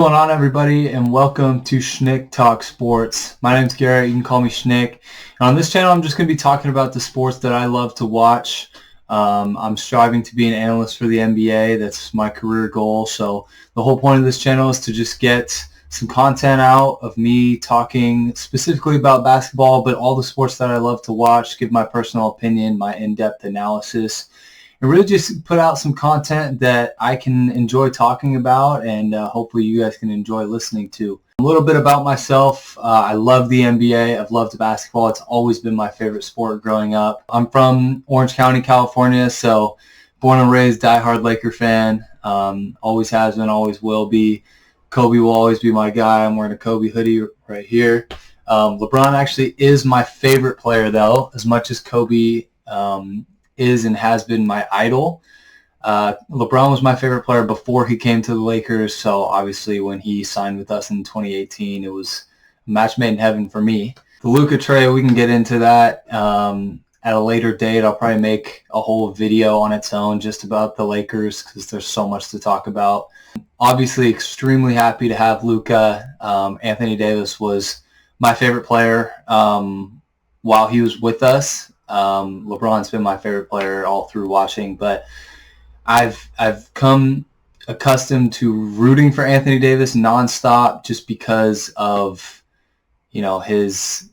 What's going on, everybody, and welcome to Schnick Talk Sports. My name's Garrett. You can call me Schnick. And on this channel, I'm just going to be talking about the sports that I love to watch. I'm striving to be an analyst for the NBA. That's my career goal. So the whole point of this channel is to just get some content out of me talking specifically about basketball, but all the sports that I love to watch, give my personal opinion, my in-depth analysis, and really just put out some content that I can enjoy talking about, and hopefully you guys can enjoy listening to. A little bit about myself. I love the NBA. I've loved basketball. It's always been my favorite sport growing up. I'm from Orange County, California, so born and raised diehard Laker fan. Always has been, always will be. Kobe will always be my guy. I'm wearing a Kobe hoodie right here. LeBron actually is my favorite player, though, as much as Kobe is and has been my idol. LeBron was my favorite player before he came to the Lakers, so obviously when he signed with us in 2018, it was a match made in heaven for me. The Luka trade, we can get into that at a later date. I'll probably make a whole video on its own just about the Lakers because there's so much to talk about. Obviously extremely happy to have Luka. Anthony Davis was my favorite player while he was with us. LeBron's been my favorite player all through watching, but I've come accustomed to rooting for Anthony Davis nonstop just because of, his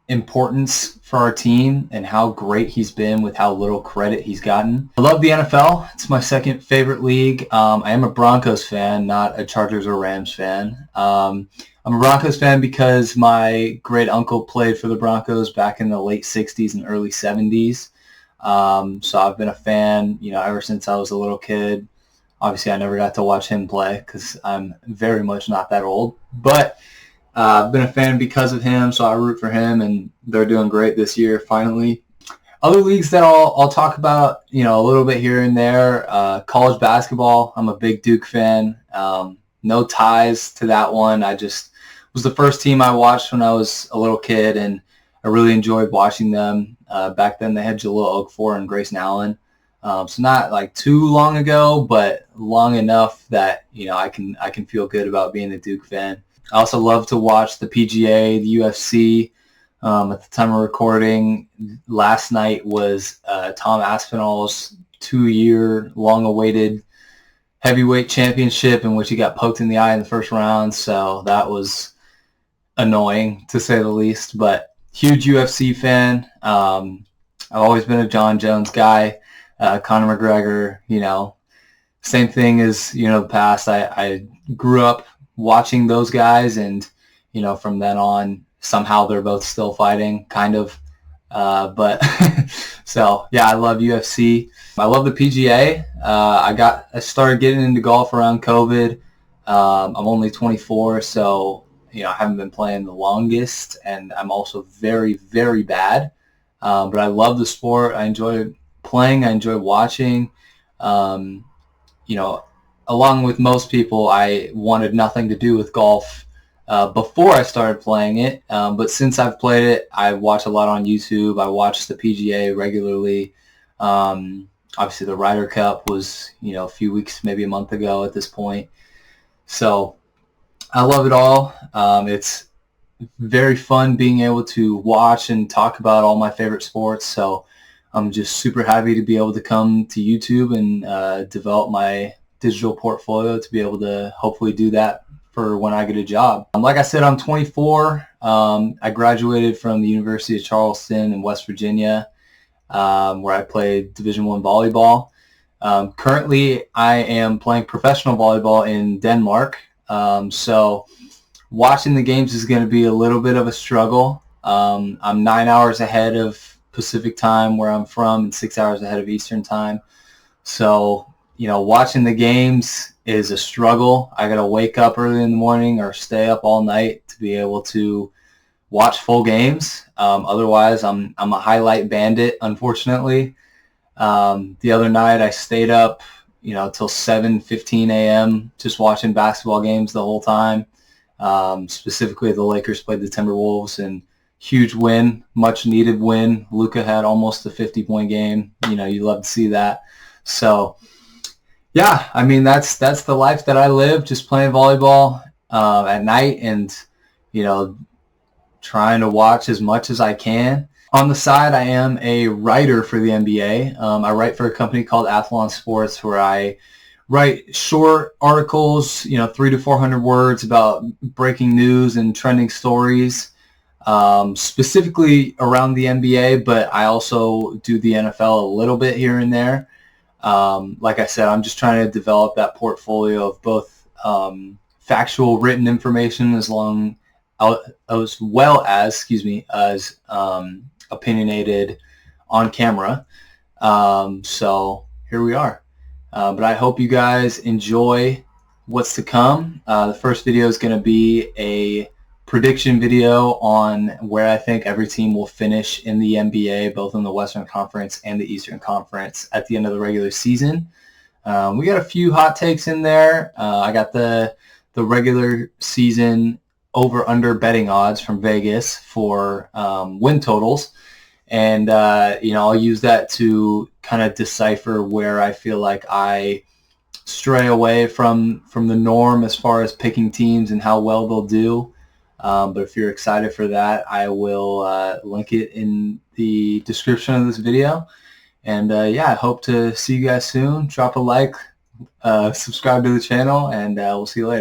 importance for our team and how great he's been with how little credit he's gotten. I love the NFL. It's my second favorite league. I am a Broncos fan, not a Chargers or Rams fan. I'm a Broncos fan because my great uncle played for the Broncos back in the late 60s and early 70s. So I've been a fan, ever since I was a little kid. Obviously, I never got to watch him play because I'm very much not that old. But I've been a fan because of him, so I root for him, and they're doing great this year, finally. Other leagues that I'll talk about, a little bit here and there. College basketball, I'm a big Duke fan. No ties to that one. I just was the first team I watched when I was a little kid, and I really enjoyed watching them. Back then they had Jahlil Okafor and Grayson Allen. So not like too long ago, but long enough that, I can feel good about being a Duke fan. I also love to watch the PGA, the UFC. At the time of recording, last night was Tom Aspinall's 2-year long-awaited heavyweight championship in which he got poked in the eye in the first round. So that was annoying, to say the least. But huge UFC fan. I've always been a John Jones guy. Conor McGregor, same thing as, the past. I grew up watching those guys, and, from then on, somehow they're both still fighting, kind of. But so, yeah, I love UFC. I love the PGA. I started getting into golf around COVID. I'm only 24, so, I haven't been playing the longest, and I'm also very, very bad. But I love the sport. I enjoy playing. I enjoy watching. Along with most people, I wanted nothing to do with golf before I started playing it. But since I've played it, I watch a lot on YouTube. I watch the PGA regularly. Obviously, the Ryder Cup was, a few weeks, maybe a month ago at this point. So I love it all. It's very fun being able to watch and talk about all my favorite sports. So I'm just super happy to be able to come to YouTube and develop my digital portfolio to be able to hopefully do that for when I get a job. Like I said, I'm 24. I graduated from the University of Charleston in West Virginia, where I played Division I volleyball. Currently, I am playing professional volleyball in Denmark. So watching the games is going to be a little bit of a struggle. I'm 9 hours ahead of Pacific time where I'm from and 6 hours ahead of Eastern time. So, watching the games is a struggle. I got to wake up early in the morning or stay up all night to be able to watch full games. Otherwise, I'm a highlight bandit, unfortunately. The other night I stayed up, till 7:15 a.m. just watching basketball games the whole time. Specifically, the Lakers played the Timberwolves, and huge win, much needed win. Luka had almost a 50-point game. You love to see that. So, Yeah, I mean that's the life that I live, just playing volleyball at night, and you know, trying to watch as much as I can. On the side, I am a writer for the NBA. I write for a company called Athlon Sports, where I write short articles, 300 to 400 words about breaking news and trending stories, specifically around the NBA, but I also do the NFL a little bit here and there. Like I said, I'm just trying to develop that portfolio of both factual written information as well as, opinionated on camera. So here we are. But I hope you guys enjoy what's to come. The first video is going to be a prediction video on where I think every team will finish in the NBA, both in the Western Conference and the Eastern Conference at the end of the regular season. We got a few hot takes in there. I got the regular season over-under betting odds from Vegas for win totals. And, I'll use that to kind of decipher where I feel like I stray away from the norm as far as picking teams and how well they'll do. But if you're excited for that, I will link it in the description of this video. And yeah, I hope to see you guys soon. Drop a like, subscribe to the channel, and we'll see you later.